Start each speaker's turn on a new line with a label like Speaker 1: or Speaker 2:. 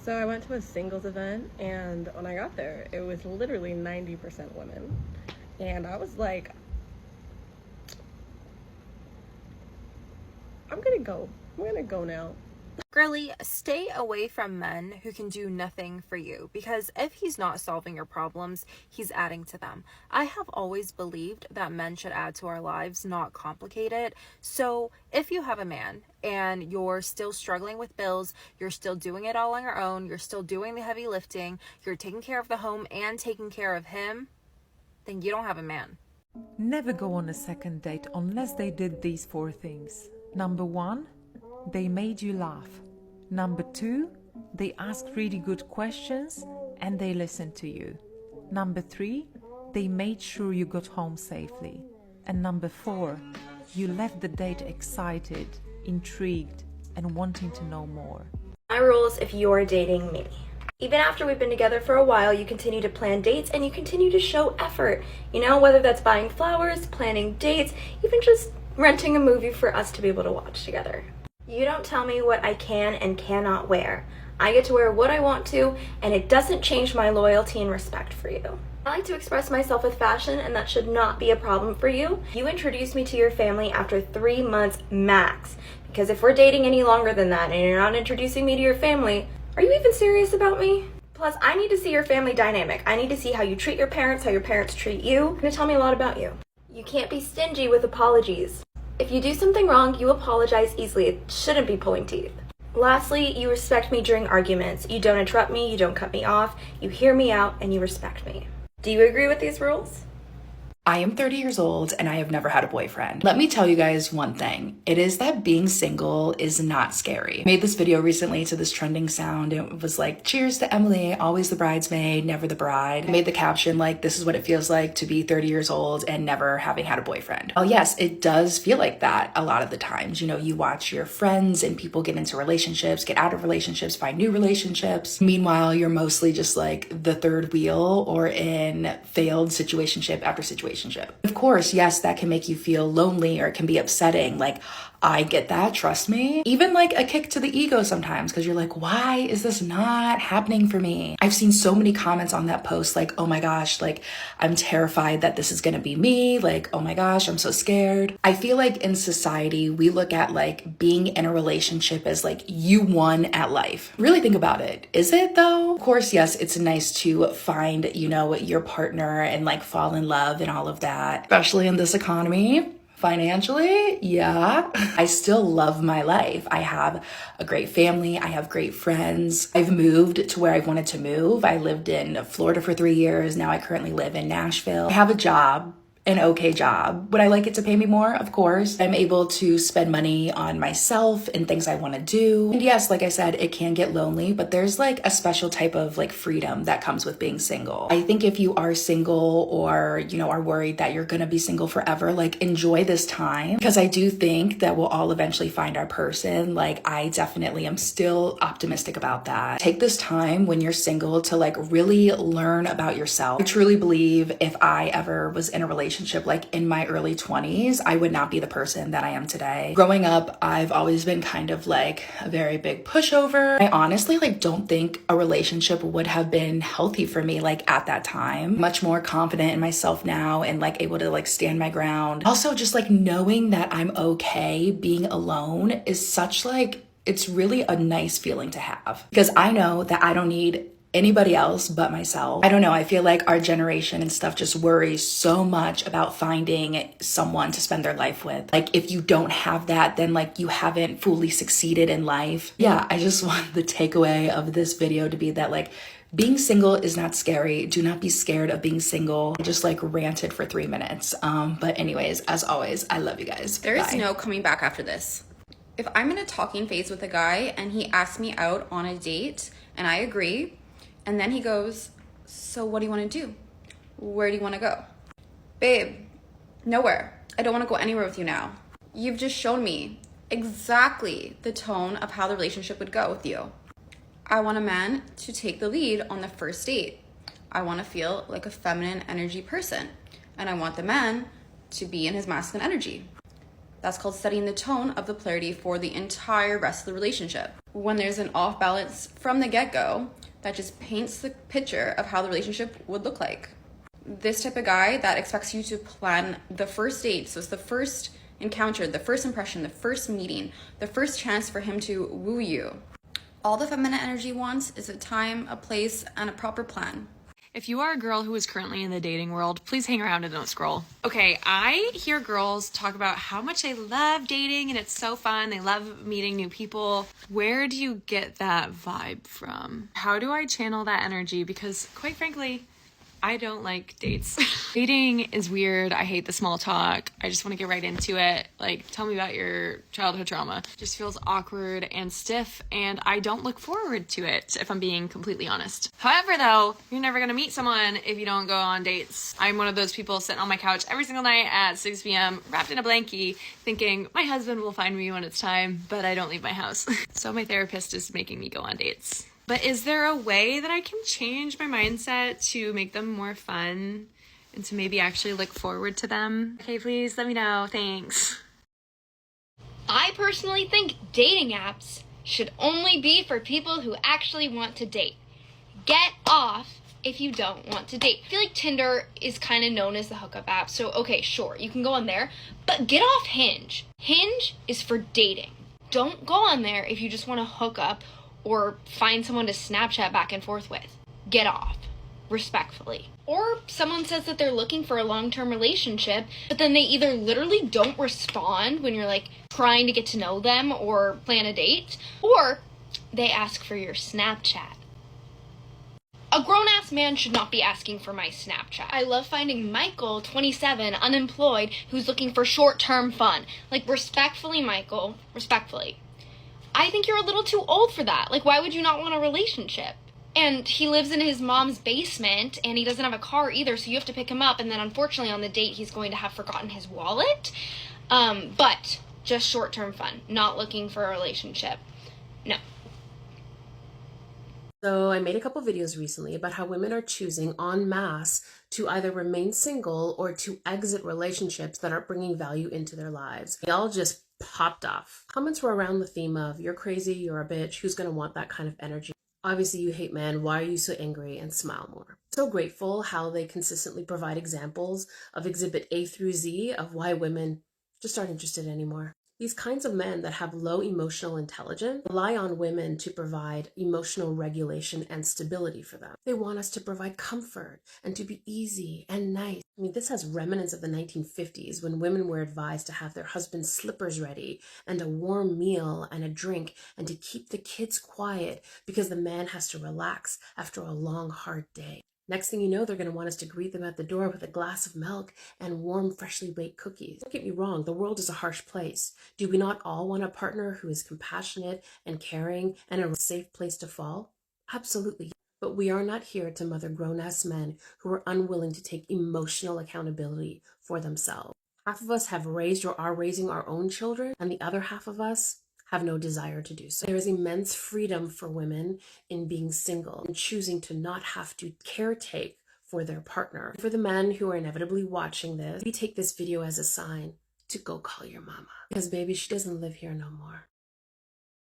Speaker 1: So I went to a singles event, and when I got there, it was literally 90% women. And I was like, I'm gonna go now.
Speaker 2: Girly, stay away from men who can do nothing for you, because if he's not solving your problems, he's adding to them. I have always believed that men should add to our lives, not complicate it. So if you have a man and you're still struggling with bills, you're still doing it all on your own, you're still doing the heavy lifting, you're taking care of the home and taking care of him, then you don't have a man.
Speaker 3: Never go on a second date unless they did these 4 things. Number 1, they made you laugh. Number 2, they asked really good questions and they listened to you. Number 3, they made sure you got home safely. And number 4, you left the date excited, intrigued, and wanting to know more.
Speaker 4: My rules if you're dating me. Even after we've been together for a while, you continue to plan dates and you continue to show effort. You know, whether that's buying flowers, planning dates, even just renting a movie for us to be able to watch together. You don't tell me what I can and cannot wear. I get to wear what I want to, and it doesn't change my loyalty and respect for you. I like to express myself with fashion, and that should not be a problem for you. You introduce me to your family after 3 months max, because if we're dating any longer than that and you're not introducing me to your family, are you even serious about me? Plus, I need to see your family dynamic. I need to see how you treat your parents, how your parents treat you. You're gonna tell me a lot about you. You can't be stingy with apologies. If you do something wrong, you apologize easily. It shouldn't be pulling teeth. Lastly, you respect me during arguments. You don't interrupt me, you don't cut me off, you hear me out, and you respect me. Do you agree with these rules?
Speaker 5: I am 30 years old and I have never had a boyfriend. Let me tell you guys one thing. It is that being single is not scary. I made this video recently to this trending sound. It was like, cheers to Emily, always the bridesmaid, never the bride. I made the caption like, this is what it feels like to be 30 years old and never having had a boyfriend. Well, yes, it does feel like that a lot of the times. You know, you watch your friends and people get into relationships, get out of relationships, find new relationships. Meanwhile, you're mostly just like the third wheel or in failed situationship after situationship. Of course, yes, that can make you feel lonely or it can be upsetting. Like, I get that, trust me. Even like a kick to the ego sometimes, because you're like, why is this not happening for me? I've seen so many comments on that post like, oh my gosh, like I'm terrified that this is gonna be me. Like, oh my gosh, I'm so scared. I feel like in society, we look at like being in a relationship as like you won at life. Really think about it. Is it though? Of course, yes, it's nice to find, you know, your partner and like fall in love and all of that, especially in this economy. Financially, yeah. I still love my life. I have a great family. I have great friends. I've moved to where I wanted to move. I lived in Florida for 3 years. Now I currently live in Nashville. I have a job. An okay job. Would I like it to pay me more? Of course. I'm able to spend money on myself and things I want to do. And yes, like I said, it can get lonely, but there's like a special type of like freedom that comes with being single. I think if you are single or, you know, are worried that you're going to be single forever, like enjoy this time, because I do think that we'll all eventually find our person. Like I definitely am still optimistic about that. Take this time when you're single to like really learn about yourself. I truly believe if I ever was in a relationship like in my early 20s, I would not be the person that I am today. Growing up, I've always been kind of like a very big pushover. I honestly like don't think a relationship would have been healthy for me like at that time. Much more confident in myself now and like able to like stand my ground. Also just like knowing that I'm okay being alone is such like, it's really a nice feeling to have, because I know that I don't need anybody else but myself. I don't know, I feel like our generation and stuff just worries so much about finding someone to spend their life with. Like if you don't have that, then like you haven't fully succeeded in life. Yeah, I just want the takeaway of this video to be that like being single is not scary. Do not be scared of being single. I just like ranted for 3 minutes. But anyways, as always, I love you guys.
Speaker 6: There is
Speaker 5: Bye.
Speaker 6: no coming back after this. If I'm in a talking phase with a guy and he asks me out on a date and I agree, and then he goes, so what do you want to do? Where do you want to go? Babe, nowhere. I don't want to go anywhere with you now. You've just shown me exactly the tone of how the relationship would go with you. I want a man to take the lead on the first date. I want to feel like a feminine energy person. And I want the man to be in his masculine energy. That's called setting the tone of the polarity for the entire rest of the relationship. when there's an off balance from the get-go that just paints the picture of how the relationship would look like. This type of guy that expects you to plan the first date, so it's the first encounter, the first impression, the first meeting, the first chance for him to woo you. All the feminine energy wants is a time, a place, and a proper plan.
Speaker 2: If you are a girl who is currently in the dating world, please hang around and don't scroll. Okay, I hear girls talk about how much they love dating and it's so fun. They love meeting new people. Where do you get that vibe from? How do I channel that energy? Because quite frankly, I don't like dates. Dating is weird. I hate the small talk. I just want to get right into it. Like, tell me about your childhood trauma. It just feels awkward and stiff, and I don't look forward to it, if I'm being completely honest. However, though, you're never going to meet someone if you don't go on dates. I'm one of those people sitting on my couch every single night at 6 p.m., wrapped in a blankie, thinking my husband will find me when it's time, but I don't leave my house. So my therapist is making me go on dates. But is there a way that I can change my mindset to make them more fun and to maybe actually look forward to them? Okay, please let me know. Thanks.
Speaker 7: I personally think dating apps should only be for people who actually want to date. Get off if you don't want to date. I feel like Tinder is kind of known as the hookup app, so okay, sure, you can go on there, but get off Hinge. Hinge is for dating. Don't go on there if you just want to hook up or find someone to Snapchat back and forth with. Get off, respectfully. Or someone says that they're looking for a long-term relationship, but then they either literally don't respond when you're like trying to get to know them or plan a date, or they ask for your Snapchat. A grown-ass man should not be asking for my Snapchat. I love finding Michael, 27, unemployed, who's looking for short-term fun. Like, respectfully, Michael, respectfully, I think you're a little too old for that. Like, why would you not want a relationship? And he lives in his mom's basement, and he doesn't have a car either, so you have to pick him up, and then unfortunately on the date he's going to have forgotten his wallet. But just short-term fun, not looking for a relationship. No.
Speaker 8: So I made a couple videos recently about how women are choosing en masse to either remain single or to exit relationships that aren't bringing value into their lives. They all just popped off. Comments were around the theme of, you're crazy, you're a bitch, who's gonna want that kind of energy? Obviously you hate men, why are you so angry, and smile more. So grateful how they consistently provide examples of exhibit A through Z of why women just aren't interested anymore. These kinds of men that have low emotional intelligence rely on women to provide emotional regulation and stability for them. They want us to provide comfort and to be easy and nice. I mean, this has remnants of the 1950s when women were advised to have their husband's slippers ready and a warm meal and a drink and to keep the kids quiet because the man has to relax after a long, hard day. Next thing you know, they're going to want us to greet them at the door with a glass of milk and warm, freshly baked cookies. Don't get me wrong, the world is a harsh place. Do we not all want a partner who is compassionate and caring and a safe place to fall? Absolutely. But we are not here to mother grown-ass men who are unwilling to take emotional accountability for themselves. Half of us have raised or are raising our own children, and the other half of us have no desire to do so. There is immense freedom for women in being single and choosing to not have to caretake for their partner. For the men who are inevitably watching this, we take this video as a sign to go call your mama. Because baby, she doesn't live here no more.